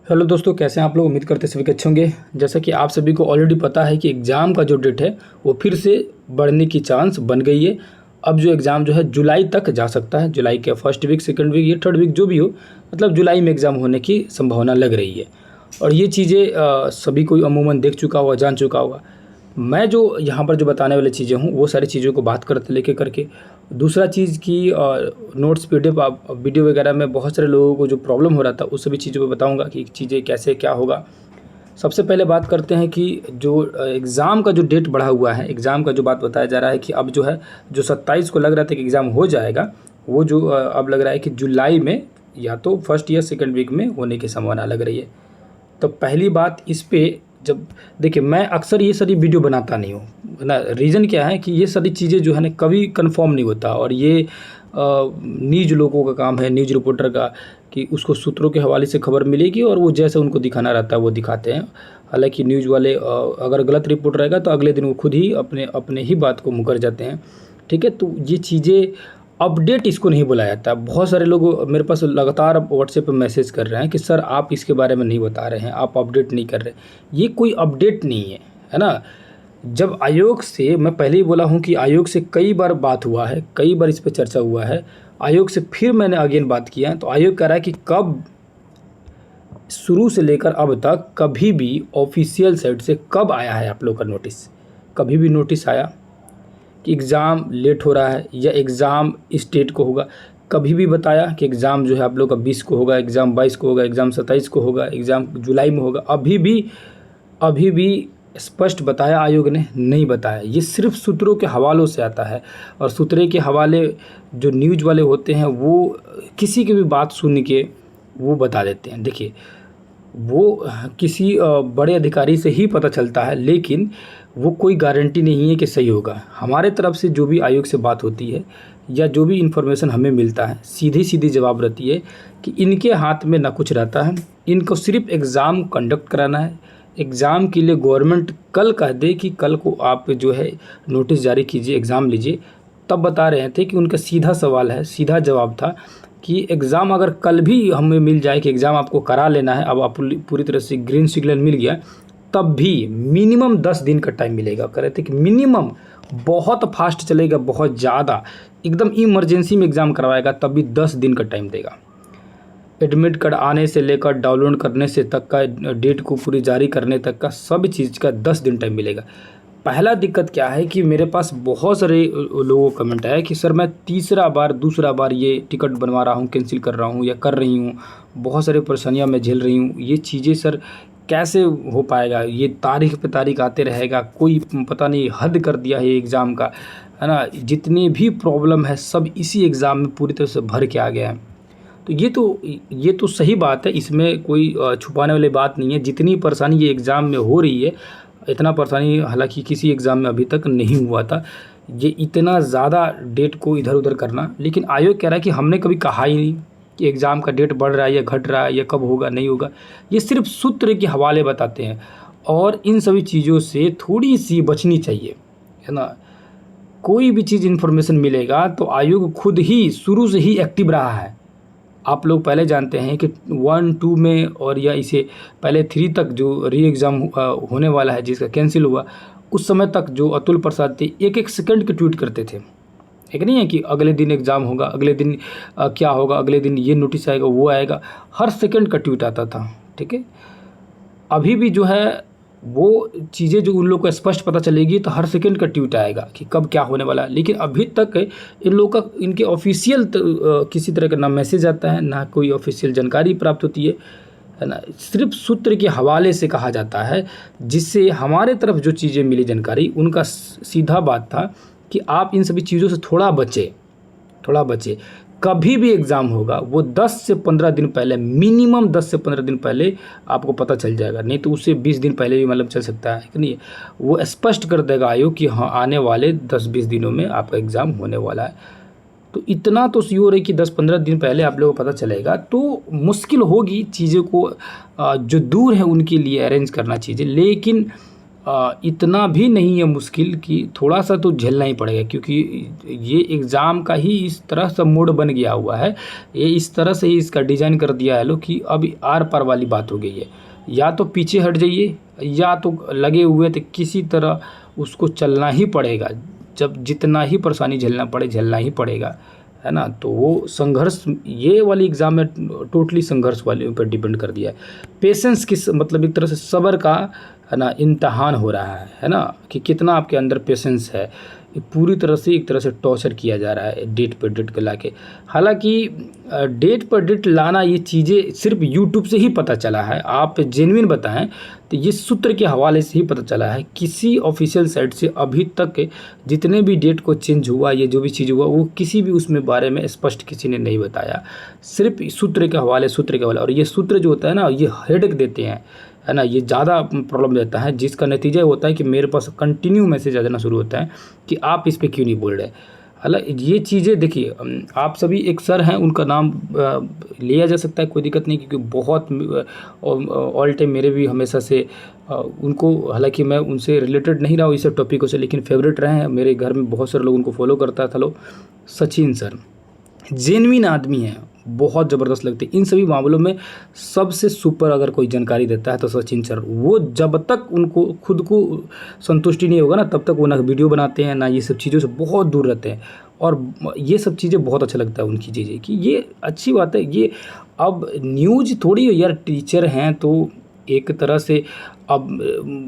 Hello दोस्तों, कैसे हैं आप लोग। उम्मीद करते हैं सभी के अच्छे होंगे। जैसा कि आप सभी को ऑलरेडी पता है कि एग्ज़ाम का जो डेट है वो फिर से बढ़ने की चांस बन गई है। अब जो एग्ज़ाम जो है जुलाई तक जा सकता है। जुलाई के फर्स्ट वीक, सेकंड वीक या थर्ड वीक जो भी हो, मतलब जुलाई में एग्ज़ाम होने की संभावना लग रही है। और ये चीज़ें सभी कोई अमूमन देख चुका होगा, जान चुका होगा। मैं जो यहाँ पर जो बताने वाली चीज़ें हूँ वो सारी चीज़ों को बात करते लेके करके दूसरा चीज़ की नोट्स पीडीएफ वीडियो वगैरह में बहुत सारे लोगों को जो प्रॉब्लम हो रहा था उस सभी चीज़ों को बताऊंगा कि चीज़ें कैसे क्या होगा। सबसे पहले बात करते हैं कि जो एग्ज़ाम का जो डेट बढ़ा हुआ है, एग्ज़ाम का जो बात बताया जा रहा है कि अब जो है जो 27 को लग रहा था कि एग्ज़ाम हो जाएगा, वो जो अब लग रहा है कि जुलाई में या तो फर्स्ट या सेकेंड वीक में होने की संभावना लग रही है। तो पहली बात इस पे, जब देखिए मैं अक्सर ये सारी वीडियो बनाता नहीं हूँ ना। रीज़न क्या है कि ये सारी चीज़ें जो है ना कभी कंफर्म नहीं होता, और ये न्यूज़ लोगों का काम है, न्यूज़ रिपोर्टर का, कि उसको सूत्रों के हवाले से खबर मिलेगी और वो जैसे उनको दिखाना रहता है वो दिखाते हैं। हालांकि न्यूज़ वाले अगर गलत रिपोर्ट रहेगा तो अगले दिन वो खुद ही अपने अपने ही बात को मुकर जाते हैं। ठीक है, तो ये चीज़ें अपडेट इसको नहीं बुलाया जाता। बहुत सारे लोग मेरे पास लगातार व्हाट्सएप पे मैसेज कर रहे हैं कि सर आप इसके बारे में नहीं बता रहे हैं, आप अपडेट नहीं कर रहे। ये कोई अपडेट नहीं है ना। जब आयोग से, मैं पहले ही बोला हूँ कि आयोग से कई बार बात हुआ है, कई बार इस पर चर्चा हुआ है। आयोग से फिर मैंने अगेन बात किया है, तो आयोग कह रहा है कि कब शुरू से लेकर अब तक कभी भी ऑफिशियल साइट से कब आया है आप लोग का नोटिस? कभी भी नोटिस आया कि एग्ज़ाम लेट हो रहा है या एग्ज़ाम इस डेट को होगा? कभी भी बताया कि एग्ज़ाम जो है आप लोग का 20 को होगा, एग्ज़ाम 22 को होगा, एग्ज़ाम 27 को होगा, एग्ज़ाम जुलाई में होगा? अभी भी स्पष्ट बताया आयोग ने? नहीं बताया। ये सिर्फ सूत्रों के हवालों से आता है, और सूत्रे के हवाले जो न्यूज़ वाले होते हैं वो किसी की भी बात सुन के वो बता देते हैं। देखिए, वो किसी बड़े अधिकारी से ही पता चलता है, लेकिन वो कोई गारंटी नहीं है कि सही होगा। हमारे तरफ से जो भी आयोग से बात होती है या जो भी इन्फॉर्मेशन हमें मिलता है, सीधी सीधी जवाब रहती है कि इनके हाथ में ना कुछ रहता है, इनको सिर्फ एग्ज़ाम कंडक्ट कराना है। एग्ज़ाम के लिए गवर्नमेंट कल कह दे कि कल को आप जो है नोटिस जारी कीजिए, एग्ज़ाम लीजिए, तब बता रहे थे कि उनका सीधा सवाल है, सीधा जवाब था कि एग्ज़ाम अगर कल भी हमें मिल जाए कि एग्ज़ाम आपको करा लेना है, अब आप पूरी तरह से ग्रीन सिग्नल मिल गया, तब भी मिनिमम 10 दिन का टाइम मिलेगा। कह रहे थे कि मिनिमम, बहुत फास्ट चलेगा, बहुत ज़्यादा एकदम इमरजेंसी में एग्ज़ाम करवाएगा तब भी 10 दिन का टाइम देगा। एडमिट कार्ड आने से लेकर डाउनलोड करने से तक का, डेट को पूरी जारी करने तक का, सब चीज़ का 10 दिन टाइम मिलेगा। पहला दिक्कत क्या है कि मेरे पास बहुत सारे लोगों का कमेंट आया कि सर मैं तीसरा बार दूसरा बार ये टिकट बनवा रहा हूँ, कैंसिल कर रहा हूँ या कर रही हूँ, बहुत सारे परेशानियाँ मैं झेल रही हूँ, ये चीज़ें सर कैसे हो पाएगा? ये तारीख पे तारीख आते रहेगा, कोई पता नहीं हद कर दिया है एग्ज़ाम का, है ना। जितनी भी प्रॉब्लम है सब इसी एग्ज़ाम में पूरी तरह से भर के आ गया है। तो ये तो सही बात है, इसमें कोई छुपाने वाली बात नहीं है। जितनी परेशानी ये एग्ज़ाम में हो रही है, इतना परेशानी हालांकि किसी एग्ज़ाम में अभी तक नहीं हुआ था, ये इतना ज़्यादा डेट को इधर उधर करना। लेकिन आयोग कह रहा है कि हमने कभी कहा ही नहीं कि एग्ज़ाम का डेट बढ़ रहा है या घट रहा है या कब होगा नहीं होगा। ये सिर्फ सूत्र के हवाले बताते हैं, और इन सभी चीज़ों से थोड़ी सी बचनी चाहिए, है ना। कोई भी चीज़ इन्फॉर्मेशन मिलेगा तो आयोग खुद ही शुरू से ही एक्टिव रहा है। आप लोग पहले जानते हैं कि 1, 2 में और या इसे पहले 3 तक जो री एग्ज़ाम होने वाला है जिसका कैंसिल हुआ, उस समय तक जो अतुल प्रसाद थे एक एक सेकंड के ट्वीट करते थे। एक नहीं है कि अगले दिन एग्ज़ाम होगा, अगले दिन क्या होगा, अगले दिन ये नोटिस आएगा, वो आएगा, हर सेकंड का ट्वीट आता था। ठीक है, अभी भी जो है वो चीज़ें जो उन लोग को स्पष्ट पता चलेगी तो हर सेकंड का ट्वीट आएगा कि कब क्या होने वाला है। लेकिन अभी तक इन लोग का, इनके ऑफिशियल किसी तरह का ना मैसेज आता है, ना कोई ऑफिशियल जानकारी प्राप्त होती है ना। सिर्फ सूत्र के हवाले से कहा जाता है, जिससे हमारे तरफ जो चीज़ें मिली जानकारी, उनका सीधा बात था कि आप इन सभी चीज़ों से थोड़ा बचे। कभी भी एग्ज़ाम होगा वो 10 से 15 दिन पहले, मिनिमम 10 से 15 दिन पहले आपको पता चल जाएगा, नहीं तो उससे 20 दिन पहले भी मतलब चल सकता है कि नहीं। वो स्पष्ट कर देगा आयोग कि हाँ आने वाले 10-20 दिनों में आपका एग्ज़ाम होने वाला है। तो इतना तो श्योर है कि 10-15 दिन पहले आप लोगों को पता चलेगा। तो मुश्किल होगी चीज़ों को जो दूर है उनके लिए अरेंज करना चीज़ें, लेकिन इतना भी नहीं है मुश्किल कि थोड़ा सा तो झेलना ही पड़ेगा, क्योंकि ये एग्ज़ाम का ही इस तरह से मोड बन गया हुआ है, ये इस तरह से ही इसका डिज़ाइन कर दिया है लोग कि अब आर पार वाली बात हो गई है। या तो पीछे हट जाइए या तो लगे हुए तो किसी तरह उसको चलना ही पड़ेगा, जब जितना ही परेशानी झेलना पड़े झेलना ही पड़ेगा, है ना। तो वो संघर्ष, ये वाली एग्ज़ाम में टोटली संघर्ष वाले पर डिपेंड कर दिया है। पेशेंस किस मतलब एक तरह से सब्र का, है ना, इम्तहान हो रहा है ना, कि कितना आपके अंदर पेशेंस है। ये पूरी तरह से एक तरह से टॉर्चर किया जा रहा है डेट पर डेट ला के। हालांकि डेट पर डेट लाना ये चीज़ें सिर्फ यूट्यूब से ही पता चला है। आप जेन्युइन बताएं तो ये सूत्र के हवाले से ही पता चला है, किसी ऑफिशियल साइट से अभी तक जितने भी डेट को चेंज हुआ, ये जो भी चीज़ हुआ, वो किसी भी उसमें बारे में स्पष्ट किसी ने नहीं बताया, सिर्फ सूत्र के हवाले। और ये सूत्र जो होता है ना, ये हेडेक देते हैं, है ना, ये ज़्यादा प्रॉब्लम देता है, जिसका नतीजा होता है कि मेरे पास कंटिन्यू मैसेज आ जाना शुरू होता है कि आप इस पे क्यों नहीं बोल रहे। हालांकि ये चीज़ें देखिए, आप सभी एक सर हैं, उनका नाम लिया जा सकता है, कोई दिक्कत नहीं, क्योंकि बहुत ऑल टाइम मेरे भी हमेशा से उनको, हालांकि मैं उनसे रिलेटेड नहीं रहा हूँ इस टॉपिकों से, लेकिन फेवरेट रहे हैं मेरे घर में, बहुत सारे लोग उनको फॉलो करता था। लो सचिन सर जेन्युइन आदमी हैं, बहुत ज़बरदस्त लगते हैं इन सभी मामलों में। सबसे सुपर अगर कोई जानकारी देता है तो सचिन सर। वो जब तक उनको खुद को संतुष्टि नहीं होगा ना, तब तक वो ना वीडियो बनाते हैं ना ये सब चीज़ों से बहुत दूर रहते हैं। और ये सब चीज़ें बहुत अच्छा लगता है उनकी चीज़ें, कि ये अच्छी बात है। ये अब न्यूज़ थोड़ी यार, टीचर हैं तो एक तरह से अब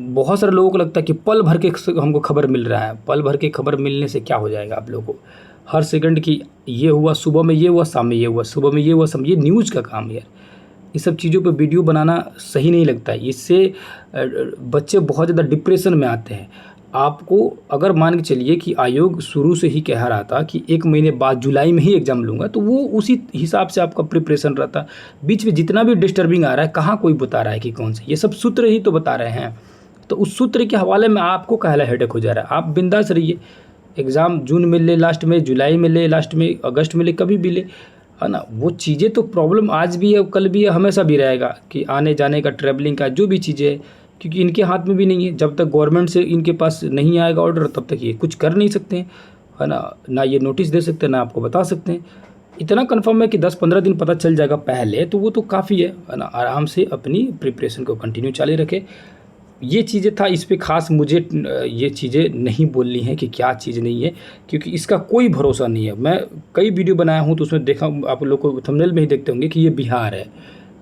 बहुत सारे लोगों को लगता है कि पल भर के हमको खबर मिल रहा है। पल भर के खबर मिलने से क्या हो जाएगा आप लोगों को, हर सेकंड की ये हुआ, सुबह में ये हुआ, शाम में ये हुआ, सुबह में ये हुआ, शाम, ये न्यूज़ का काम है यार। ये सब चीज़ों पे वीडियो बनाना सही नहीं लगता है, इससे बच्चे बहुत ज़्यादा डिप्रेशन में आते हैं। आपको अगर मान के चलिए कि आयोग शुरू से ही कह रहा था कि 1 महीने बाद जुलाई में ही एग्ज़ाम लूँगा, तो वो उसी हिसाब से आपका प्रिपरेशन रहता। बीच में जितना भी डिस्टर्बिंग आ रहा है, कहाँ कोई बता रहा है कि कौन से, ये सब सूत्र ही तो बता रहे हैं। तो उस सूत्र के हवाले में आपको काहला हेडेक हो जा रहा है। आप बिंदास रहिए, एग्ज़ाम जून में ले लास्ट में, जुलाई में ले लास्ट में, अगस्त में ले, कभी भी ले, है ना। वो चीज़ें तो प्रॉब्लम आज भी है, कल भी है, हमेशा भी रहेगा कि आने जाने का, ट्रैवलिंग का, जो भी चीज़ें है, क्योंकि इनके हाथ में भी नहीं है। जब तक गवर्नमेंट से इनके पास नहीं आएगा ऑर्डर, तब तक ये कुछ कर नहीं सकते हैं, है ना ये नोटिस दे सकते हैं, ना आपको बता सकते हैं। इतना कंफर्म है कि 10-15 दिन पता चल जाएगा पहले, तो वो तो काफ़ी है ना। आराम से अपनी प्रिपरेशन को कंटिन्यू चालू रखें। ये चीज़ें था, इस पे ख़ास मुझे ये चीज़ें नहीं बोलनी है कि क्या चीज़ नहीं है, क्योंकि इसका कोई भरोसा नहीं है। मैं कई वीडियो बनाया हूँ तो उसमें देखा, आप लोग को थंबनेल में ही देखते होंगे कि ये बिहार है।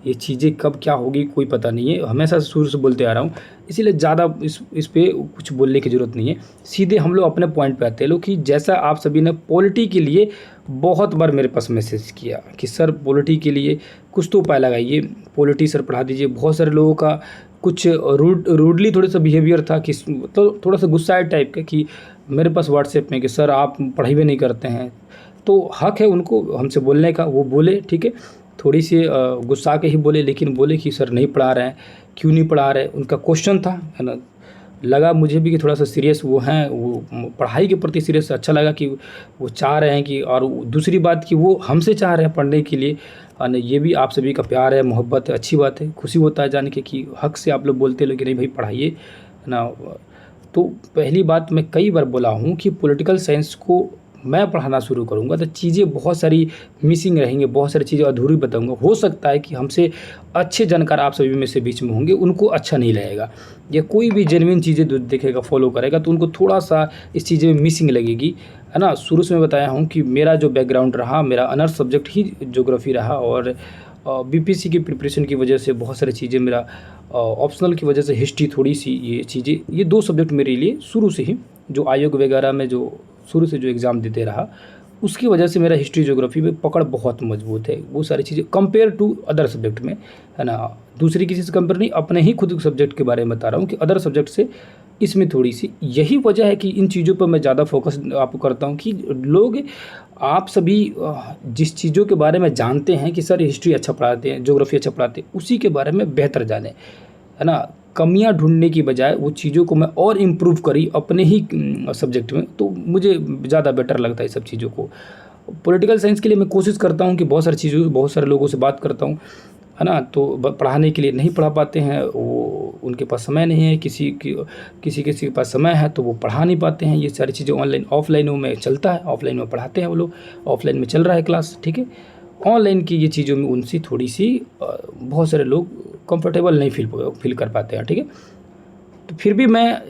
ये चीज़ें कब क्या होगी कोई पता नहीं है, हमेशा से शुरू से बोलते आ रहा हूँ, इसीलिए ज़्यादा इस पे कुछ बोलने की ज़रूरत नहीं है। सीधे हम लोग अपने पॉइंट पे आते हैं लोग, कि जैसा आप सभी ने पॉलिटी के लिए बहुत बार मेरे पास मैसेज किया कि सर पॉलिटी के लिए कुछ तो उपाय लगाइए, पॉलिटी सर पढ़ा दीजिए। बहुत सारे लोगों का कुछ रूडली थोड़ा सा बिहेवियर था, कि तो थोड़ा सा गुस्सा टाइप का, कि मेरे पास व्हाट्सएप में कि सर आप पढ़ाई भी नहीं करते हैं। तो हक है उनको हमसे बोलने का, वो बोले, ठीक है, थोड़ी सी गुस्सा के ही बोले, लेकिन बोले कि सर नहीं पढ़ा रहे हैं, क्यों नहीं पढ़ा रहे, उनका क्वेश्चन था, है ना। लगा मुझे भी कि थोड़ा सा सीरियस वो हैं, वो पढ़ाई के प्रति सीरियस। अच्छा लगा कि वो चाह रहे हैं कि, और दूसरी बात कि वो हमसे चाह रहे हैं पढ़ने के लिए, और ये भी आप सभी का प्यार है, मोहब्बत है, अच्छी बात है, खुशी होता है जान के कि हक से आप लोग बोलते हैं कि नहीं भाई पढ़ाइए, है ना। तो पहली बात मैं कई बार बोला हूँ कि पॉलिटिकल साइंस को मैं पढ़ाना शुरू करूँगा तो चीज़ें बहुत सारी मिसिंग रहेंगी, बहुत सारी चीज़ें अधूरी बताऊँगा। हो सकता है कि हमसे अच्छे जानकार आप सभी में से बीच में होंगे, उनको अच्छा नहीं लगेगा, या कोई भी जेन्युइन चीज़ें देखेगा, फॉलो करेगा, तो उनको थोड़ा सा इस चीज़ें में मिसिंग लगेगी, है ना। शुरू से मैं बताया हूँ कि मेरा जो बैकग्राउंड रहा, मेरा अनर्स सब्जेक्ट ही ज्योग्राफी रहा, और बीपीएससी की प्रिपरेशन की वजह से बहुत सारी चीज़ें, मेरा ऑप्शनल की वजह से हिस्ट्री थोड़ी सी, ये चीज़ें, ये 2 सब्जेक्ट मेरे लिए शुरू से ही, जो आयोग वगैरह में जो शुरू से जो एग्ज़ाम देते रहा, उसकी वजह से मेरा हिस्ट्री ज्योग्राफी में पकड़ बहुत मजबूत है। वो सारी चीज़ें कंपेयर टू अदर सब्जेक्ट में, है ना, दूसरी किसी से कंपेयर नहीं, अपने ही खुद सब्जेक्ट के बारे में बता रहा हूँ कि अदर सब्जेक्ट से इसमें थोड़ी सी, यही वजह है कि इन चीज़ों पर मैं ज़्यादा फोकस आपको करता हूँ, कि लोग, आप सभी जिस चीज़ों के बारे में जानते हैं कि सर हिस्ट्री अच्छा पढ़ाते हैं, ज्योग्राफी अच्छा पढ़ाते हैं, उसी के बारे में बेहतर जानें, है ना। कमियां ढूंढने की बजाय वो चीज़ों को मैं और इम्प्रूव करी अपने ही सब्जेक्ट में, तो मुझे ज़्यादा बेटर लगता है सब चीज़ों को। पॉलिटिकल साइंस के लिए मैं कोशिश करता हूँ कि बहुत सारी चीज़ों, बहुत सारे लोगों से बात करता हूँ, है ना। तो पढ़ाने के लिए नहीं पढ़ा पाते हैं, वो उनके पास समय नहीं है, किसी के पास समय है तो वो पढ़ा नहीं पाते हैं। ये सारी चीज़ें ऑनलाइन ऑफलाइनों में चलता है, ऑफलाइन में पढ़ाते हैं वो लोग, ऑफलाइन में चल रहा है क्लास, ठीक है। ऑनलाइन की ये चीज़ों में उनसे थोड़ी सी बहुत सारे लोग कंफर्टेबल नहीं फील कर पाते हैं, ठीक है। तो फिर भी मैं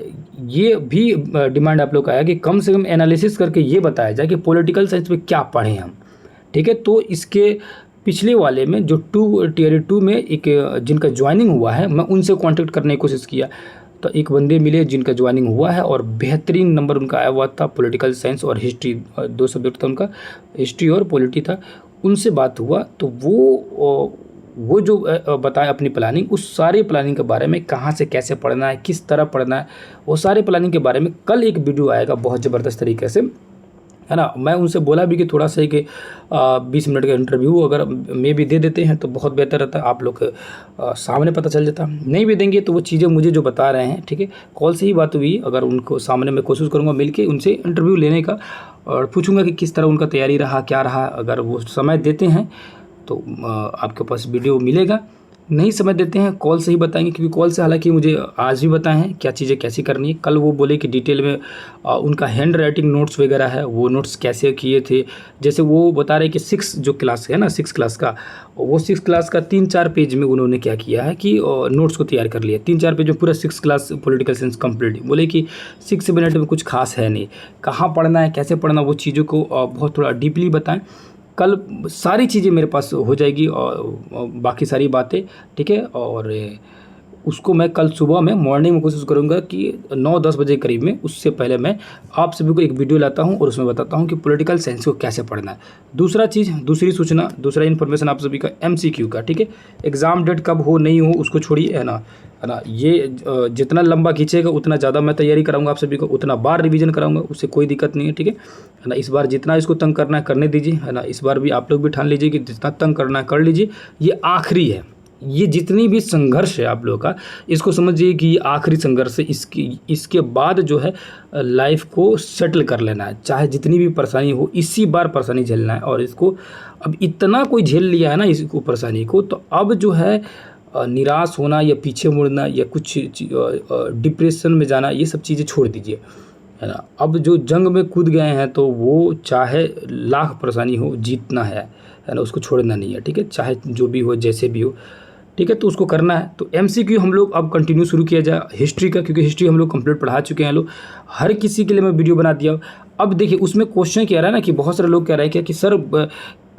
ये भी डिमांड आप लोग का है कि कम से कम एनालिसिस करके ये बताया जाए कि पॉलिटिकल साइंस में क्या पढ़ें हम, ठीक है। तो इसके पिछले वाले में जो टियर 2 में एक जिनका ज्वाइनिंग हुआ है, मैं उनसे कांटेक्ट करने की कोशिश किया, तो एक बंदे मिले जिनका ज्वाइनिंग हुआ है और बेहतरीन नंबर उनका आया हुआ था पॉलिटिकल साइंस और हिस्ट्री, 2 सब्जेक्ट था उनका, हिस्ट्री और पॉलिटी था। उनसे बात हुआ तो वो जो बताएं अपनी प्लानिंग, उस सारे प्लानिंग के बारे में, कहाँ से कैसे पढ़ना है, किस तरह पढ़ना है, वो सारे प्लानिंग के बारे में कल एक वीडियो आएगा बहुत ज़बरदस्त तरीके से, है ना। मैं उनसे बोला भी कि थोड़ा सा कि 20 मिनट का इंटरव्यू अगर मे भी दे देते हैं तो बहुत बेहतर रहता, आप लोग सामने पता चल जाता। नहीं भी देंगे तो वो चीज़ें मुझे जो बता रहे हैं, ठीक है, कॉल से ही बात हुई, अगर उनको सामने मैं कोशिश करूँगा मिलके उनसे इंटरव्यू लेने का, और पूछूंगा कि किस तरह उनका तैयारी रहा, क्या रहा। अगर वो समय देते हैं तो आपके पास वीडियो मिलेगा, नहीं समझ देते हैं कॉल से ही बताएंगे, क्योंकि कॉल से हालांकि मुझे आज भी बताए हैं क्या चीज़ें कैसी करनी है। कल वो बोले कि डिटेल में उनका हैंड राइटिंग नोट्स वगैरह है, वो नोट्स कैसे किए थे। जैसे वो बता रहे कि 6 जो क्लास है ना, 6 क्लास का, वो 6 क्लास का 3-4 पेज में उन्होंने क्या किया है कि नोट्स को तैयार कर लिया। 3-4 पेज में पूरा 6 क्लास पॉलिटिकल साइंस कंप्लीट। बोले कि 6 मिनट में कुछ खास है नहीं, कहाँ पढ़ना है, कैसे पढ़ना, वो चीज़ों को बहुत थोड़ा डीपली बताएं। कल सारी चीज़ें मेरे पास हो जाएगी और बाकी सारी बातें, ठीक है। और उसको मैं कल सुबह में मॉर्निंग में कोशिश करूंगा कि 9-10 बजे करीब में, उससे पहले मैं आप सभी को एक वीडियो लाता हूं और उसमें बताता हूं कि पॉलिटिकल साइंस को कैसे पढ़ना है। दूसरी सूचना, दूसरा इन्फॉर्मेशन आप सभी का MCQ का, ठीक है। एग्ज़ाम डेट कब हो नहीं हो उसको छोड़िए, है ना। ये जितना लंबा खींचेगा उतना ज़्यादा मैं तैयारी कराऊंगा आप सभी को, उतना बार रिवीजन कराऊंगा, उससे कोई दिक्कत नहीं है, ठीक है ना। इस बार जितना इसको तंग करना है करने दीजिए, है ना। इस बार भी आप लोग भी ठान लीजिए कि जितना तंग करना है कर लीजिए, ये आखिरी है। ये जितनी भी संघर्ष है आप लोगों का, इसको समझिए कि ये आखिरी संघर्ष है। इसके बाद जो है लाइफ को सेटल कर लेना है, चाहे जितनी भी परेशानी हो, इसी बार परेशानी झेलना है। और इसको अब इतना कोई झेल लिया है ना इसको परेशानी को, तो अब जो है निराश होना या पीछे मुड़ना या कुछ डिप्रेशन में जाना, ये सब चीज़ें छोड़ दीजिए, है ना। अब जो जंग में कूद गए हैं तो वो चाहे लाख परेशानी हो, जीतना है ना, उसको छोड़ना नहीं है, ठीक है। चाहे जो भी हो, जैसे भी हो, ठीक है, तो उसको करना है। तो MCQ हम लोग अब कंटिन्यू शुरू किया जाए हिस्ट्री का, क्योंकि हिस्ट्री हम लोग कंप्लीट पढ़ा चुके हैं लोग, हर किसी के लिए मैं वीडियो बना दिया। अब देखिए उसमें क्वेश्चन क्या रहा है ना, कि बहुत सारे लोग कह रहे हैं कि सर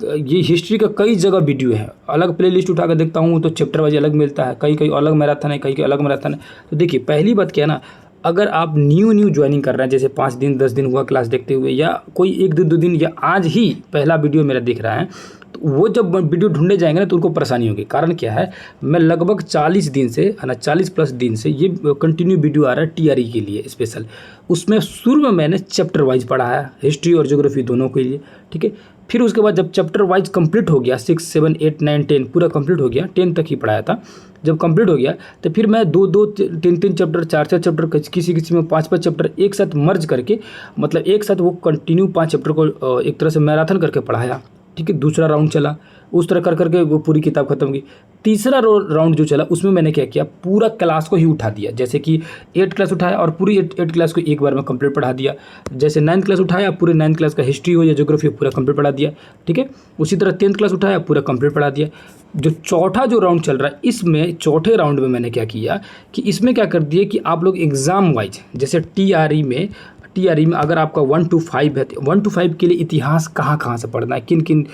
ये हिस्ट्री का कई जगह वीडियो है, अलग प्ले लिस्ट उठा कर देखता हूँ तो चैप्टर वाइज अलग मिलता है, कहीं कहीं अलग मैराथन है, कहीं कहीं अलग मैराथन है। तो देखिए पहली बात क्या है ना, अगर आप न्यू ज्वाइनिंग कर रहे हैं, जैसे 5 दिन 10 दिन हुआ क्लास देखते हुए, या कोई 1-2 दिन, या आज ही पहला वीडियो मेरा दिख रहा है, तो वो जब वीडियो ढूंढने जाएंगे ना तो उनको परेशानी होगी। कारण क्या है, मैं लगभग 40 दिन से, है ना, 40+ दिन से ये कंटिन्यू वीडियो आ रहा है TRE के लिए स्पेशल। उसमें शुरू में मैंने चैप्टर वाइज पढ़ा है, हिस्ट्री और ज्योग्राफी दोनों के लिए, ठीक है। फिर उसके बाद जब चैप्टर वाइज कंप्लीट हो गया, 6, 7, 8, 9, 10 पूरा कंप्लीट हो गया, 10 तक ही पढ़ाया था, जब कंप्लीट हो गया तो फिर मैं 2-2, 3-3 चैप्टर, 4-4 चैप्टर, किसी में 5-5 चैप्टर एक साथ मर्ज करके, मतलब एक साथ वो कंटिन्यू 5 चैप्टर को एक तरह से मैराथन करके पढ़ाया, ठीक है। दूसरा राउंड चला, उस तरह कर करके वो पूरी किताब खत्म की। तीसरा राउंड जो चला उसमें मैंने क्या किया, पूरा क्लास को ही उठा दिया। जैसे कि 8 क्लास उठाया और पूरी 8 क्लास को एक बार में कंप्लीट पढ़ा दिया। जैसे 9th क्लास उठाया, पूरे 9th क्लास का हिस्ट्री हो या ज्योग्राफी पूरा कंप्लीट पढ़ा दिया, ठीक है। उसी तरह 10th क्लास उठाया, पूरा कंप्लीट पढ़ा दिया। जो चौथा जो राउंड चल रहा है, इसमें चौथे राउंड में मैंने क्या किया कि इसमें क्या कर दिया कि आप लोग एग्ज़ाम वाइज, जैसे TRE में अगर आपका 1 to 5 है, 1 to 5 के लिए इतिहास कहाँ से पढ़ना है, किन किन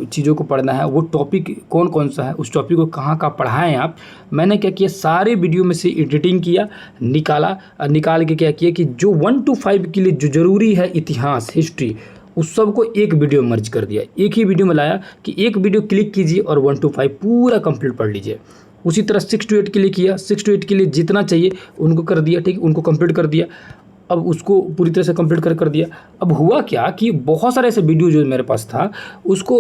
चीज़ों को पढ़ना है, वो टॉपिक कौन कौन सा है, उस टॉपिक को कहाँ पढ़ाएं आप। मैंने क्या किया, सारे वीडियो में से एडिटिंग किया, निकाल के क्या किया कि जो 1 to 5 के लिए जो ज़रूरी है इतिहास, हिस्ट्री, उस सब को एक वीडियो में मर्ज कर दिया, एक ही वीडियो में लाया कि एक वीडियो क्लिक कीजिए और 1 to 5 पूरा कंप्लीट पढ़ लीजिए। उसी तरह 6 to 8 के लिए किया, 6 to 8 के लिए जितना चाहिए उनको कर दिया, ठीक, उनको कंप्लीट कर दिया। अब उसको पूरी तरह से कंप्लीट कर दिया। अब हुआ क्या कि बहुत सारे ऐसे वीडियो जो मेरे पास था उसको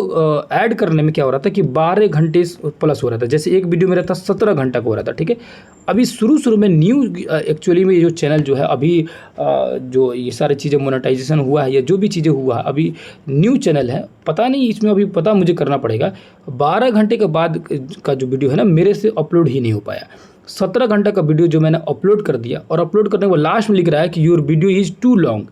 ऐड करने में क्या हो रहा था कि 12 घंटे प्लस हो रहा था। जैसे एक वीडियो मेरा था 17 घंटा का हो रहा था, ठीक है। अभी शुरू में न्यू एक्चुअली में ये जो चैनल जो है अभी जो ये सारी चीज़ें मोनेटाइजेशन हुआ है या जो भी चीज़ें हुआ है, अभी न्यू चैनल है, पता नहीं इसमें अभी पता मुझे करना पड़ेगा। 12 घंटे के बाद का जो वीडियो है ना मेरे से अपलोड ही नहीं हो पाया। 17 घंटा का वीडियो जो मैंने अपलोड कर दिया और अपलोड करने के बाद लास्ट में लिख रहा है कि your video is too long,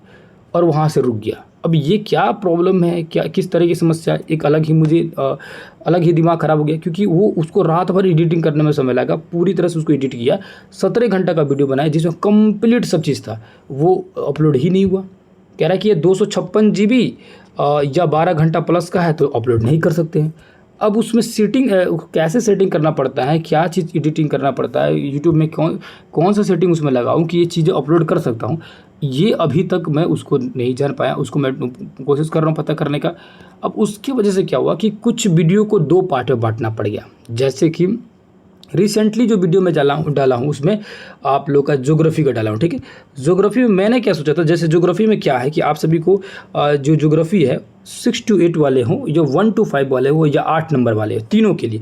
और वहाँ से रुक गया। अब ये क्या प्रॉब्लम है, क्या किस तरह की समस्या, एक अलग ही मुझे अलग ही दिमाग ख़राब हो गया, क्योंकि वो उसको रात भर एडिटिंग करने में समय लगा, पूरी तरह से उसको एडिट किया, 17 घंटा का वीडियो बनाया जिसमें कंप्लीट सब चीज़ था, वो अपलोड ही नहीं हुआ। कह रहा है कि ये 256 GB या 12 घंटा प्लस का है तो अपलोड नहीं कर सकते हैं। अब उसमें सेटिंग कैसे सेटिंग करना पड़ता है, क्या चीज़ एडिटिंग करना पड़ता है, यूट्यूब में कौन सा सेटिंग उसमें लगाऊं कि ये चीज़ें अपलोड कर सकता हूं, ये अभी तक मैं उसको नहीं जान पाया। उसको मैं कोशिश कर रहा हूं पता करने का। अब उसकी वजह से क्या हुआ कि कुछ वीडियो को 2 पार्ट में बांटना पड़ गया। जैसे कि रिसेंटली जो वीडियो मैं डाला हूँ उसमें आप लोग का ज्योग्राफी का डाला हूँ, ठीक है। ज्योग्राफी में मैंने क्या सोचा था, जैसे ज्योग्राफी में क्या है कि आप सभी को जो ज्योग्राफी है 6 to 8 वाले हों, जो 1 to 5 वाले हो या 8 नंबर वाले, तीनों के लिए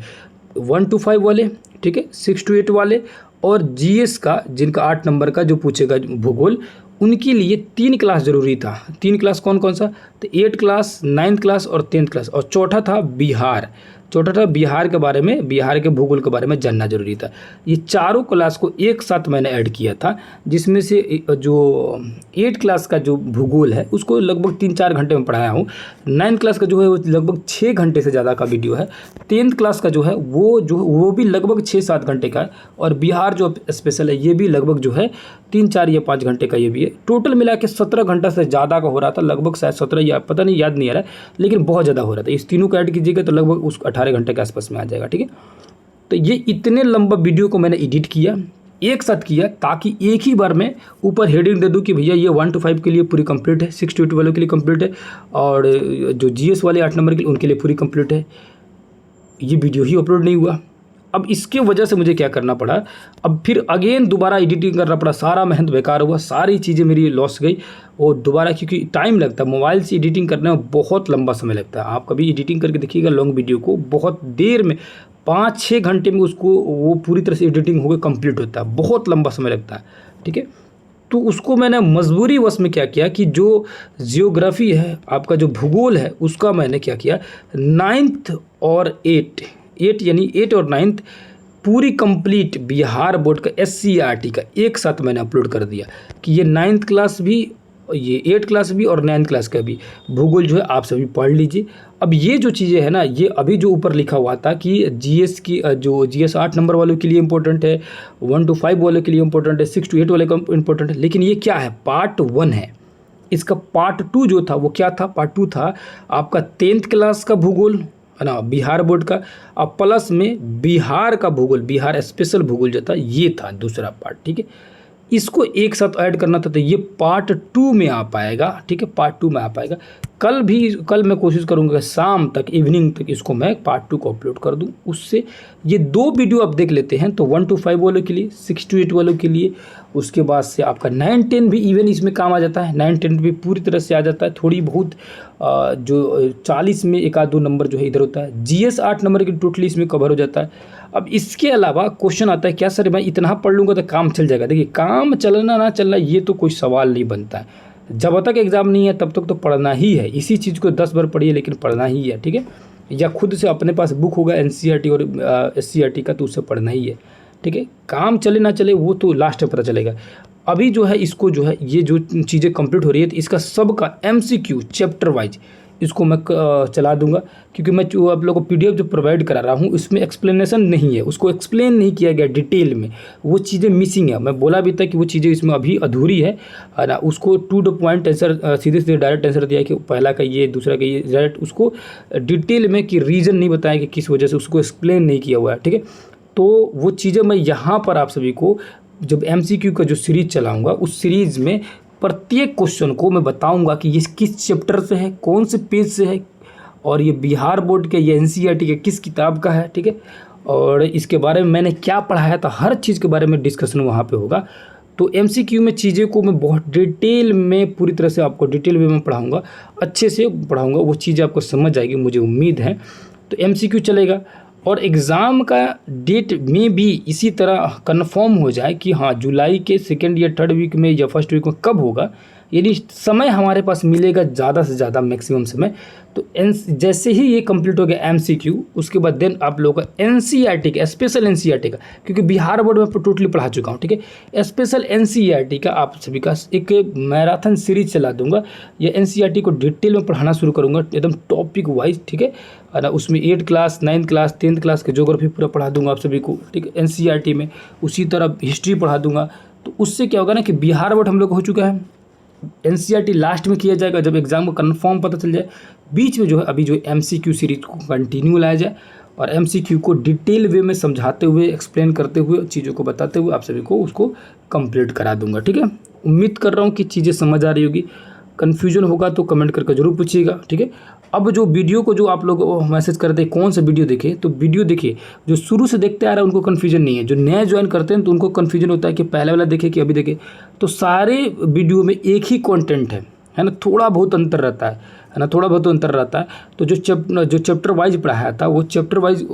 1 to 5 वाले, ठीक है, 6 to 8 वाले, और जीएस का जिनका 8 नंबर का जो पूछेगा भूगोल, उनके लिए 3 क्लास ज़रूरी था। 3 क्लास कौन कौन सा, तो 8 क्लास, 9th क्लास और 10th क्लास, और चौथा था बिहार। चौथा था बिहार के बारे में, बिहार के भूगोल के बारे में जानना जरूरी था। ये चारों क्लास को एक साथ मैंने ऐड किया था, जिसमें से जो 8 क्लास का जो भूगोल है उसको लगभग 3-4 घंटे में पढ़ाया हूँ। 9th क्लास का जो है वो लगभग 6 घंटे से ज़्यादा का वीडियो है। 10th क्लास का जो है वो भी लगभग 6-7 घंटे का है, और बिहार जो स्पेशल है ये भी लगभग जो है 3-4 या 5 घंटे का ये भी है। टोटल मिला के 17 घंटा से ज़्यादा का हो रहा था, लगभग शायद 17 या पता नहीं, याद नहीं आ रहा है, लेकिन बहुत ज़्यादा हो रहा था। इस तीनों को ऐड कीजिएगा तो लगभग उस 18 घंटे के आसपास में आ जाएगा, ठीक है। तो ये इतने लंबा वीडियो को मैंने एडिट किया, एक साथ किया, ताकि एक ही बार में ऊपर हेडिंग दे दूं कि भैया ये 1 to 5 के लिए पूरी कंप्लीट है, 6 to 8 वालों के लिए कंप्लीट है, और जो जीएस वाले 8 नंबर के उनके लिए पूरी कंप्लीट है। ये वीडियो ही अपलोड नहीं हुआ। अब इसके वजह से मुझे क्या करना पड़ा, अब फिर अगेन दोबारा एडिटिंग करना पड़ा, सारा मेहनत बेकार हुआ, सारी चीज़ें मेरी लॉस गई। और दोबारा क्योंकि टाइम लगता है, मोबाइल से एडिटिंग करने में बहुत लंबा समय लगता है। आप कभी एडिटिंग करके देखिएगा लॉन्ग वीडियो को, बहुत देर में 5-6 घंटे में उसको वो पूरी तरह से एडिटिंग होकर कंप्लीट होता है, बहुत लंबा समय लगता है, ठीक है। तो उसको मैंने मजबूरी वश में क्या किया कि जो जियोग्राफी है, आपका जो भूगोल है, उसका मैंने क्या किया, 9th और 8 यानी 8 और 9th पूरी कंप्लीट बिहार बोर्ड का SCERT का एक साथ मैंने अपलोड कर दिया कि ये 9th क्लास भी, ये 8 क्लास भी और 9th क्लास का भी भूगोल जो है आप सभी पढ़ लीजिए। अब ये जो चीज़ें हैं ना, ये अभी जो ऊपर लिखा हुआ था कि जीएस की जो जीएस 8 नंबर वालों के लिए इंपॉर्टेंट है, 1 to 5 वालों के लिए इंपॉर्टेंट है, 6 to 8 वाले का इंपॉर्टेंट है, लेकिन ये क्या है, पार्ट 1 है। इसका पार्ट 2 जो था वो क्या था, पार्ट 2 था आपका 10th क्लास का भूगोल है ना, बिहार बोर्ड का, अब प्लस में बिहार का भूगोल, बिहार स्पेशल भूगोल जो था, ये था दूसरा पार्ट, ठीक है। इसको एक साथ ऐड करना था, तो ये पार्ट 2 में आ पाएगा, ठीक है, पार्ट 2 में आ पाएगा। कल मैं कोशिश करूंगा शाम तक, इवनिंग तक इसको मैं पार्ट 2 को अपलोड कर दूं। उससे ये 2 वीडियो आप देख लेते हैं तो 1 to 5 वालों के लिए, 6 to 8 वालों के लिए, उसके बाद से आपका 9-10 भी इवन इसमें काम आ जाता है, 9-10 भी पूरी तरह से आ जाता है। थोड़ी बहुत जो 40 में 1-2 नंबर जो है इधर होता है, जीएस 8 नंबर की टोटली इसमें कवर हो जाता है। अब इसके अलावा क्वेश्चन आता है क्या सर मैं इतना पढ़ लूँगा तो काम चल जाएगा। देखिए, काम चलना ना चलना ये तो कोई सवाल नहीं बनता है। जब तक एग्ज़ाम नहीं है तब तक तो पढ़ना ही है, इसी चीज़ को 10 बार पढ़िए लेकिन पढ़ना ही है, ठीक है। या खुद से अपने पास बुक होगा NCERT और SCERT का तो उससे पढ़ना ही है, ठीक है। काम चले ना चले वो तो लास्ट में पता चलेगा। अभी जो है इसको जो है ये जो चीज़ें कंप्लीट हो रही है तो इसका सबका MCQ चैप्टर वाइज इसको मैं चला दूंगा, क्योंकि मैं जो आप लोगों को PDF जो प्रोवाइड करा रहा हूँ उसमें एक्सप्लेनेशन नहीं है, उसको एक्सप्लेन नहीं किया गया डिटेल में, वो चीज़ें मिसिंग है। मैं बोला भी था कि वो चीज़ें इसमें अभी अधूरी है ना। उसको टू द पॉइंट आंसर, सीधे सीधे डायरेक्ट आंसर दिया कि पहला का ये, दूसरा का ये, डायरेक्ट उसको डिटेल में कि रीज़न नहीं बताया कि किस वजह से, उसको एक्सप्लेन नहीं किया हुआ है, ठीक है। तो वो चीज़ें मैं यहाँ पर आप सभी को जब MCQ का जो सीरीज़ चलाऊँगा उस सीरीज़ में प्रत्येक क्वेश्चन को मैं बताऊंगा कि ये किस चैप्टर से है, कौन से पेज से है, और ये बिहार बोर्ड के या NCERT के किस किताब का है, ठीक है। और इसके बारे में मैंने क्या पढ़ाया था, हर चीज़ के बारे में डिस्कशन वहाँ पे होगा। तो एमसीक्यू में चीज़ें को मैं बहुत डिटेल में पूरी तरह से आपको डिटेल में पढ़ाऊँगा, अच्छे से पढ़ाऊँगा, वो चीज़ें आपको समझ आएगी मुझे उम्मीद है। तो एमसीक्यू चलेगा और एग्ज़ाम का डेट में भी इसी तरह कंफर्म हो जाए कि हाँ जुलाई के सेकेंड या थर्ड वीक में या फर्स्ट वीक में कब होगा, यदि समय हमारे पास मिलेगा ज़्यादा से ज़्यादा मैक्सिमम समय, तो जैसे ही ये कंप्लीट हो गया एमसीक्यू, उसके बाद देन आप लोगों का एनसीईआरटी का स्पेशल एनसीईआरटी का, क्योंकि बिहार बोर्ड में टोटली पढ़ा चुका हूँ, ठीक है, स्पेशल एनसीईआरटी का आप सभी का एक मैराथन सीरीज चला दूंगा। ये एनसीईआरटी को डिटेल में पढ़ाना शुरू करूँगा एकदम टॉपिक वाइज, ठीक है ना। उसमें 8th class 9th class 10th class के ज्योग्राफी पूरा पढ़ा दूंगा आप सभी को, ठीक है, एनसीईआरटी में। उसी तरह हिस्ट्री पढ़ा दूंगा। तो उससे क्या होगा ना कि बिहार बोर्ड हम लोग हो चुका है, एनसीईआरटी लास्ट में किया जाएगा जब एग्ज़ाम को कंफर्म पता चल जाए। बीच में जो है अभी जो एमसीक्यू सीरीज को कंटिन्यू लाया जाए और एमसीक्यू को डिटेल वे में समझाते हुए, एक्सप्लेन करते हुए, चीज़ों को बताते हुए आप सभी को उसको कंप्लीट करा दूंगा, ठीक है। उम्मीद कर रहा हूँ कि चीज़ें समझ आ रही होगी। कन्फ्यूजन होगा तो कमेंट करके जरूर पूछिएगा, ठीक है। अब जो वीडियो को जो आप लोग मैसेज करते हैं कौन सा वीडियो देखे, तो वीडियो देखिए जो शुरू से देखते आ रहा है उनको कन्फ्यूजन नहीं है। जो नया ज्वाइन करते हैं तो उनको कन्फ्यूजन होता है कि पहले वाला देखे कि अभी देखे। तो सारे वीडियो में एक ही कंटेंट है ना, थोड़ा बहुत अंतर रहता है ना, थोड़ा बहुत अंतर रहता है। तो जो चैप्टर वाइज पढ़ाया था वो चैप्टर वाइज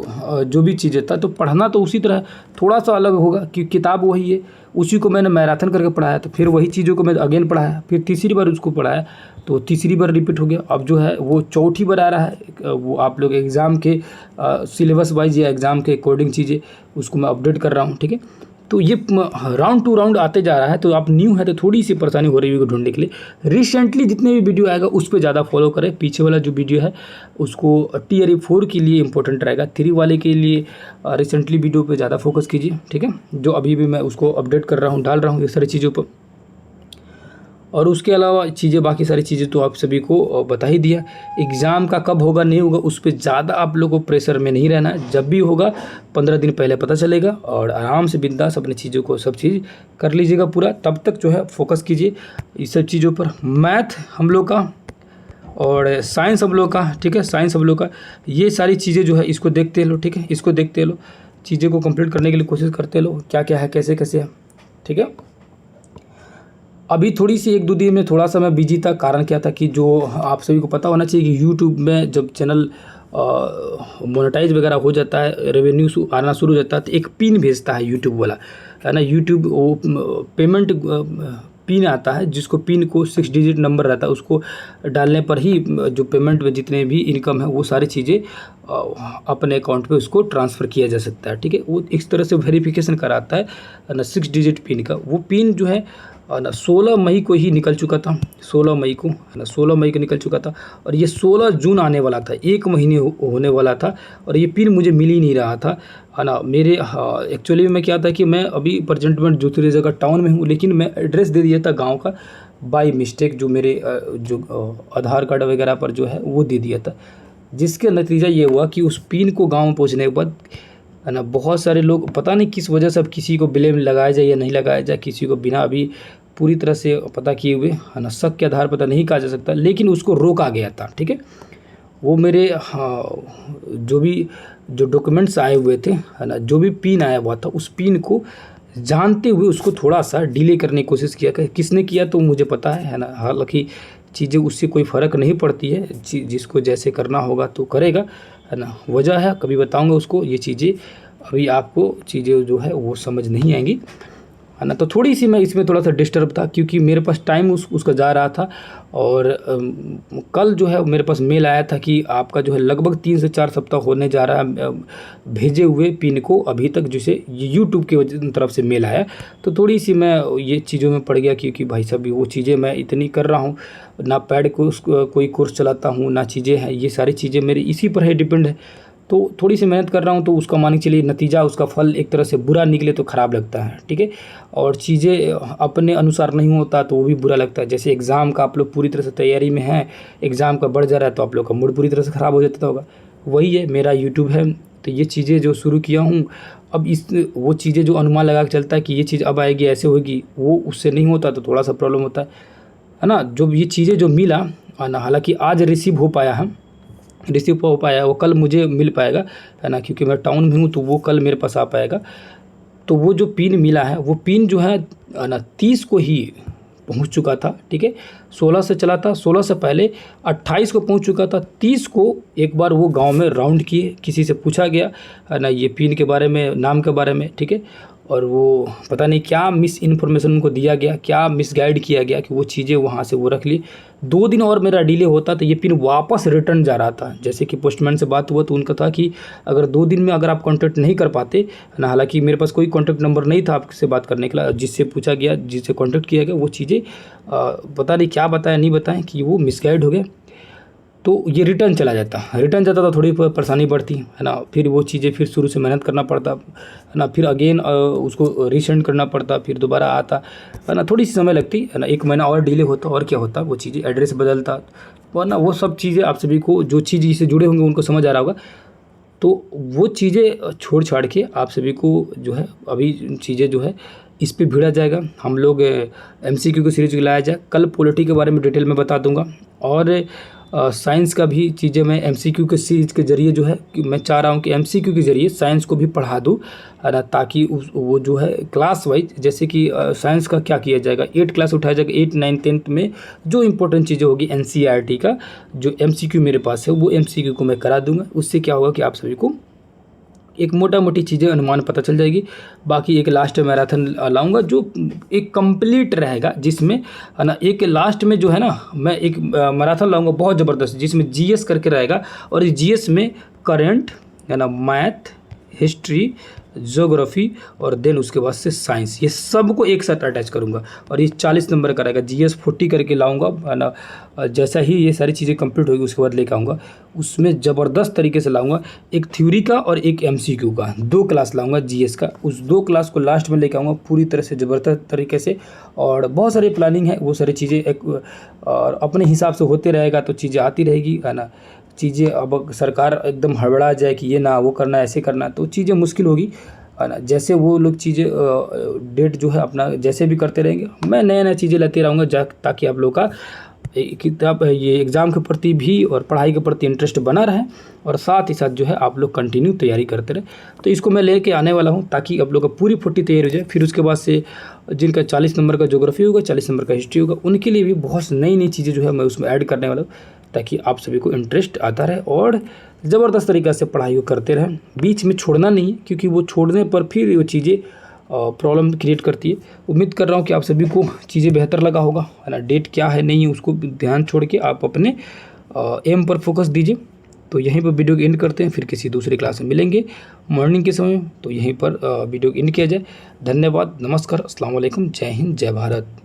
जो भी चीज़ें था तो पढ़ना तो उसी तरह थोड़ा सा अलग होगा, क्योंकि किताब वही है, उसी को मैंने मैराथन करके पढ़ाया। तो फिर वही चीज़ों को मैं अगेन पढ़ाया, फिर तीसरी बार उसको पढ़ाया, तो तीसरी बार रिपीट हो गया। अब जो है वो चौथी बार आ रहा है, वो आप लोग एग्ज़ाम के सिलेबस वाइज या एग्ज़ाम के अकॉर्डिंग चीज़ें उसको मैं अपडेट कर रहा हूँ, ठीक है। तो ये राउंड टू राउंड आते जा रहा है। तो आप न्यू है तो थोड़ी सी परेशानी हो रही है ढूंढने के लिए। रिसेंटली जितने भी वीडियो आएगा उस पर ज़्यादा फॉलो करें। पीछे वाला जो वीडियो है उसको टीआरई 4 के लिए इंपॉर्टेंट रहेगा, 3 वाले के लिए रिसेंटली वीडियो पे ज़्यादा फोकस कीजिए, ठीक है। जो अभी भी मैं उसको अपडेट कर रहा हूँ, डाल रहा हूँ ये सारी चीज़ों पर। और उसके अलावा चीज़ें, बाकी सारी चीज़ें तो आप सभी को बता ही दिया। एग्ज़ाम का कब होगा नहीं होगा उस पर ज़्यादा आप लोगों को प्रेशर में नहीं रहना है। जब भी होगा 15 दिन पहले पता चलेगा और आराम से बिंदास अपनी चीज़ों को सब चीज़ कर लीजिएगा पूरा। तब तक जो है फोकस कीजिए इस सब चीज़ों पर। मैथ हम लोग का और साइंस हम लोग का, ठीक है, साइंस हम लोग का, ये सारी चीज़ें जो है इसको देखते लो, ठीक है, इसको देखते लो, चीज़ें को कंप्लीट करने के लिए कोशिश करते लो, क्या क्या है कैसे कैसे है, ठीक है। अभी थोड़ी सी 1-2 दिन में थोड़ा सा मैं बिजी था। कारण क्या था कि जो आप सभी को पता होना चाहिए कि यूट्यूब में जब चैनल मोनेटाइज वगैरह हो जाता है, रेवेन्यू आना शुरू हो जाता है, तो एक पिन भेजता है यूट्यूब वाला, है ना। यूट्यूब वो पेमेंट पिन आता है, जिसको पिन को 6 डिजिट नंबर रहता है, उसको डालने पर ही जो पेमेंट में जितने भी इनकम है वो सारी चीज़ें अपने अकाउंट पे उसको ट्रांसफ़र किया जा सकता है, ठीक है। वो इस तरह से वेरिफिकेशन कराता है ना 6 डिजिट पिन का। वो पिन जो है ना 16 मई को ही निकल चुका था, 16 मई को, है ना, 16 मई को निकल चुका था। और ये 16 जून आने वाला था, 1 महीने होने वाला था, और ये पिन मुझे मिल ही नहीं रहा था, है ना। मेरे एक्चुअली में क्या था कि मैं अभी प्रेजेंट में दूसरी जगह टाउन में हूँ, लेकिन मैं एड्रेस दे दिया था गांव का बाय मिस्टेक, जो मेरे जो आधार कार्ड वगैरह पर जो है वो दे दिया था, जिसके नतीजा ये हुआ कि उस पिन को गाँव में पहुँचने के बाद, है ना, बहुत सारे लोग पता नहीं किस वजह से, अब किसी को ब्लेम लगाया जाए या नहीं लगाया जाए, किसी को बिना अभी पूरी तरह से पता किए हुए, है ना, शक के आधार पर नहीं कहा जा सकता, लेकिन उसको रोका गया था, ठीक है। वो मेरे जो डॉक्यूमेंट्स आए हुए थे, है ना, जो भी पिन आया हुआ था, उस पिन को जानते हुए उसको थोड़ा सा डिले करने की कोशिश किया। किसने किया तो मुझे पता है ना। हालांकि चीज़ें उससे कोई फ़र्क नहीं पड़ती है, जिसको जैसे करना होगा तो करेगा, है ना। वजह है कभी बताऊंगा उसको, ये चीज़ें अभी आपको चीज़ें जो है वो समझ नहीं आएंगी, है ना। तो थोड़ी सी मैं इसमें थोड़ा सा डिस्टर्ब था, क्योंकि मेरे पास टाइम उसका जा रहा था। और कल जो है मेरे पास मेल आया था कि आपका जो है लगभग 3 से 4 सप्ताह होने जा रहा है भेजे हुए पिन को अभी तक, जैसे यूट्यूब की तरफ से मेल आया। तो थोड़ी सी मैं ये चीज़ों में पड़ गया, क्योंकि भाई साहब वो चीज़ें मैं इतनी कर रहा हूँ ना, पैड कोई कोर्स चलाता हूँ ना, चीज़ें हैं, ये सारी चीज़ें मेरी इसी पर है डिपेंड है। तो थोड़ी सी मेहनत कर रहा हूँ, तो उसका मान के चलिए नतीजा, उसका फल एक तरह से बुरा निकले तो ख़राब लगता है, ठीक है। और चीज़ें अपने अनुसार नहीं होता तो वो भी बुरा लगता है। जैसे एग्ज़ाम का आप लोग पूरी तरह से तैयारी में हैं, एग्ज़ाम का बढ़ जा रहा है तो आप लोग का मूड पूरी तरह से ख़राब हो जाता होगा। वही है मेरा यूट्यूब है। तो ये चीज़ें जो शुरू किया हूँ, अब वो चीज़ें जो अनुमान लगा के चलता है कि ये चीज़ अब आएगी, ऐसे होगी, वो उससे नहीं होता तो थोड़ा सा प्रॉब्लम होता है ना। जो ये चीज़ें जो मिला ना, हालाँकि आज रिसीव हो पाया वो कल मुझे मिल पाएगा, है ना, क्योंकि मैं टाउन में हूँ तो वो कल मेरे पास आ पाएगा। तो वो जो पिन मिला है वो पिन जो है ना 30 को ही पहुंच चुका था, ठीक है। 16 से चला था, 16 से पहले 28 को पहुंच चुका था। 30 को एक बार वो गांव में राउंड किए, किसी से पूछा गया है ना ये पिन के बारे में, नाम के बारे में, ठीक है। और वो पता नहीं क्या मिस इन्फॉर्मेशन उनको दिया गया, क्या मिसगाइड किया गया कि वो चीज़ें वहाँ से वो रख ली। 2 दिन और मेरा डिले होता तो ये पिन वापस रिटर्न जा रहा था। जैसे कि पोस्टमैन से बात हुआ तो उनका था कि अगर 2 दिन में अगर आप कांटेक्ट नहीं कर पाते ना, हालांकि मेरे पास कोई कांटेक्ट नंबर नहीं था आपसे बात करने के लिए, जिससे पूछा गया, जिससे कांटेक्ट किया गया, वो चीज़ें पता नहीं क्या बताया नहीं बताएं कि वो मिसगाइड हो गए, तो ये रिटर्न चला जाता। रिटर्न जाता तो थोड़ी परेशानी बढ़ती है ना, फिर वो चीज़ें फिर शुरू से मेहनत करना पड़ता है ना, फिर अगेन उसको रीसेंड करना पड़ता, फिर दोबारा आता है ना, थोड़ी सी समय लगती है ना, 1 महीना और डिले होता और क्या होता, वो चीज़ें एड्रेस बदलता, वरना वो सब चीज़ें आप सभी को जो चीज़ इससे जुड़े होंगे उनको समझ आ रहा होगा। तो वो चीज़ें छोड़ छाड़ के आप सभी को जो है अभी चीज़ें जो है इस पे भिड़ा जाएगा। हम लोग MCQ की सीरीज लाया जाए, कल पॉलिटी के बारे में डिटेल में बता दूंगा, और साइंस का भी चीज़ें मैं MCQ के सीरीज के ज़रिए जो है कि मैं चाह रहा हूँ कि MCQ के ज़रिए साइंस को भी पढ़ा दूँ, है ना, ताकि वो जो है क्लास वाइज, जैसे कि साइंस का क्या किया जाएगा, 8 क्लास उठाया जाएगा, 8, 9, 10th में जो इंपॉर्टेंट चीज़ें होगी NCERT का जो MCQ मेरे पास है वो MCQ को मैं करा दूँगा। उससे क्या होगा कि आप सभी को एक मोटा मोटी चीज़ें अनुमान पता चल जाएगी। बाकी एक लास्ट मैराथन लाऊंगा जो एक कंप्लीट रहेगा, जिसमें है ना एक लास्ट में जो है ना मैं एक मैराथन लाऊंगा बहुत ज़बरदस्त, जिसमें GS करके रहेगा, और इस GS में करंट है ना, मैथ, हिस्ट्री, ज्योग्राफी और देन उसके बाद से साइंस, ये सबको एक साथ अटैच करूंगा, और ये 40 नंबर का रहेगा। GS 40 करके लाऊंगा, है ना। जैसा ही ये सारी चीज़ें कंप्लीट होगी उसके बाद लेकर आऊँगा, उसमें ज़बरदस्त तरीके से लाऊंगा, एक थ्योरी का और एक MCQ का 2 क्लास लाऊंगा GS का। उस 2 क्लास को लास्ट में लेकर आऊँगा पूरी तरह से ज़बरदस्त तरीके से, और बहुत सारी प्लानिंग है, वो सारी चीज़ें एक और अपने हिसाब से होते रहेगा तो चीज़ें आती रहेगी, है ना। चीज़ें अब सरकार एकदम हड़बड़ा जाए कि ये ना वो करना, ऐसे करना, तो चीज़ें मुश्किल होगी, है ना। जैसे वो लोग चीज़ें डेट जो है अपना जैसे भी करते रहेंगे, मैं नया नया चीज़ें लाते रहूँगा, ताकि आप लोग का किताब ये एग्ज़ाम के प्रति भी और पढ़ाई के प्रति इंटरेस्ट बना रहे, और साथ ही साथ जो है आप लोग कंटिन्यू तैयारी करते रहे। तो इसको मैं लेके आने वाला हूँ ताकि आप लोग का पूरी 40 तैयारी हो जाए। फिर उसके बाद से जिनका 40 नंबर का ज्योग्राफी होगा, 40 नंबर का हिस्ट्री होगा, उनके लिए भी बहुत नई नई चीज़ें जो है मैं उसमें ऐड करने वाला हूँ, ताकि आप सभी को इंटरेस्ट आता रहे और ज़बरदस्त तरीक़े से पढ़ाई को करते रहें। बीच में छोड़ना नहीं है, क्योंकि वो छोड़ने पर फिर वो चीज़ें प्रॉब्लम क्रिएट करती है। उम्मीद कर रहा हूँ कि आप सभी को चीज़ें बेहतर लगा होगा, है ना। डेट क्या है नहीं है उसको ध्यान छोड़ के आप अपने एम पर फोकस दीजिए। तो यहीं पर वीडियो को एंड करते हैं, फिर किसी दूसरी क्लास में मिलेंगे मॉर्निंग के समय, तो यहीं पर वीडियो को एंड किया जाए। धन्यवाद, नमस्कार, अस्सलाम वालेकुम, जय हिंद, जय भारत।